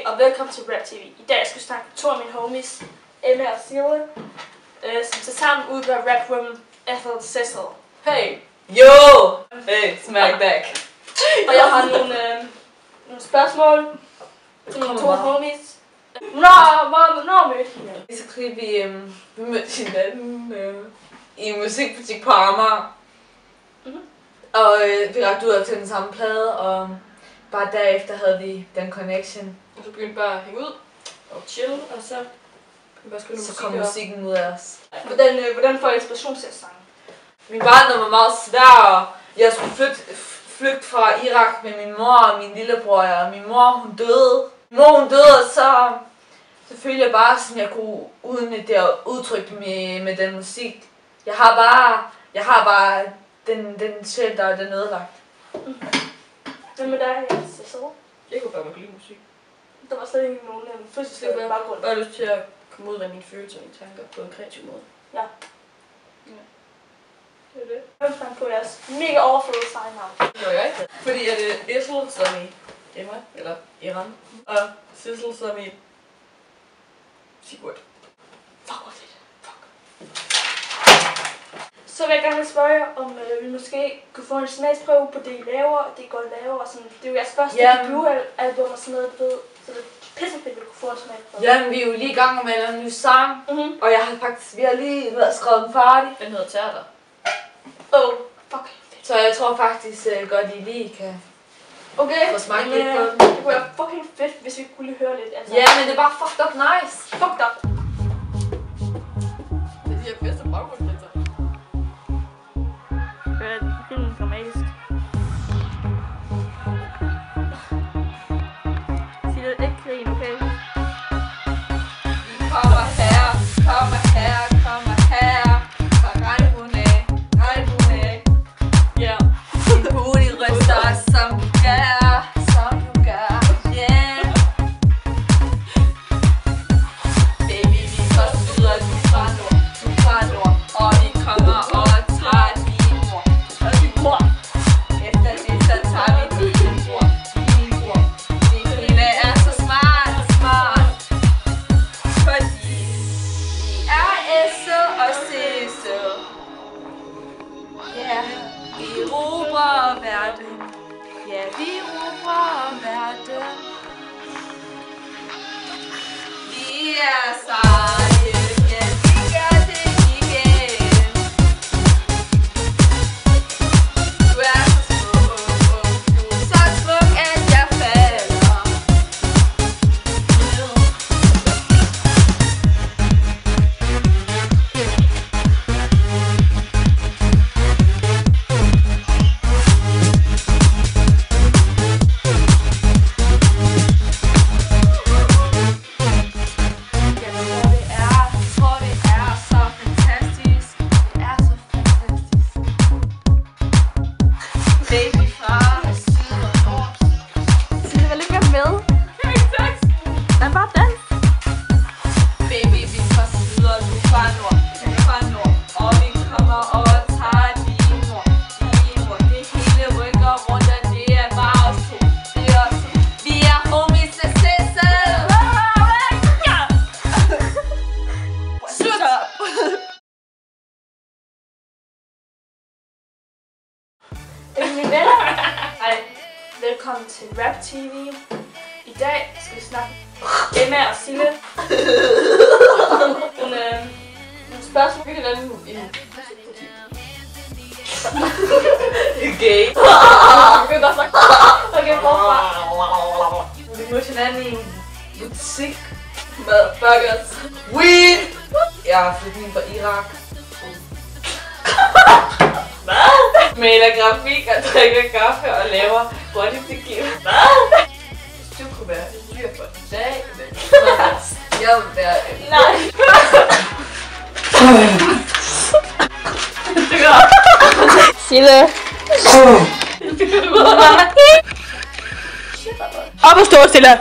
og velkommen til Rap TV. I dag skal vi snakke med to af mine homies, Emma og Sille, som tilsammen udgør rapgruppen Ethel Cecil. Hey! Yo! Hey, smack back. Og jeg har nogle spørgsmål til mine to homies. Hvornår mødte hinanden? Basically, vi mødte hinanden i en musikbutik på Amager. Og vi rakte ud og til den samme plade, og bare derefter havde vi den connection. Og så begyndte bare at hænge ud og chill, og så kom musikken ud af os. Hvordan får I inspiration til at sange? Min barndom var meget svær, og jeg skulle flygte fra Irak med min mor og min lillebror, og min mor hun døde. Og så følte jeg bare, sådan jeg kunne udnytte det og udtrykke med den musik. Jeg har bare den sjæl, der er den ødelagt. Hvad med dig, Cecil? Jeg kunne bare godt lide musik. Der var slet ikke nogen følelsesliv baggrund. Jeg har lyst til at komme ud af mine følelser og mine tanker på en kreativ måde. Ja. Det er det. Jeg vil fange på jeres mega overfløde sejnavn. Det gør jeg ikke. Fordi at Ethel som i Emma, eller Iran, og Cecil som i Sigurd. Fuck, hvor fedt. Fuck. Så vil jeg gerne spørge jer, om vi måske kunne få en smagsprøve på det, I laver, og det I godt laver, og sådan. Det er jo jeres første debutalbum og sådan noget, du ved. Så det er pissefedt, at vi kunne få en smagsprøve. Jamen, vi er jo lige i gang med en ny sang, og vi har lige skrevet den færdig. Den hedder Teater. Fuck, fedt. Så jeg tror faktisk godt, I lige kan få smagt lidt på den. Det kunne være fucking fedt, hvis vi kunne lige høre lidt. Altså. Ja, men det er bare fucked up nice. Fucked up. Det er de her bedste baggrundslæser. Det er helt dramatisk. Sig det ikke grin, okay? Kommer her. Ja. Din booty ryster som du gør, yeah. Baby, vi forsyder du fra nord, og vi kommer og tager din mor. Efter det, så tager vi din bror. Din lille er så smart, fordi vi er Ethel og Cecil. Yeah. Vi erobrer verden. Ja, vi erobrer verden. Vi er seje. Ja, vi gør det igen. Du er så smuk. Du er så smuk, at jeg falder ned. Mine venner, velkommen til Rap TV. I dag skal vi snakke med Emma og Sille. Nogle spørgsmål. Hvilket er den i en musikbutik? Gay. Okay, hvorfra? Vi mødte hinanden i en butik. Motherfuckers. Weed! Jeg er flygtning fra Irak. Maler grafik og drikker kaffe og laver body tequila. Hvis du kunne være et dyr for en dag, jeg vil være en... Nej. Sille. Op og stå, Sille.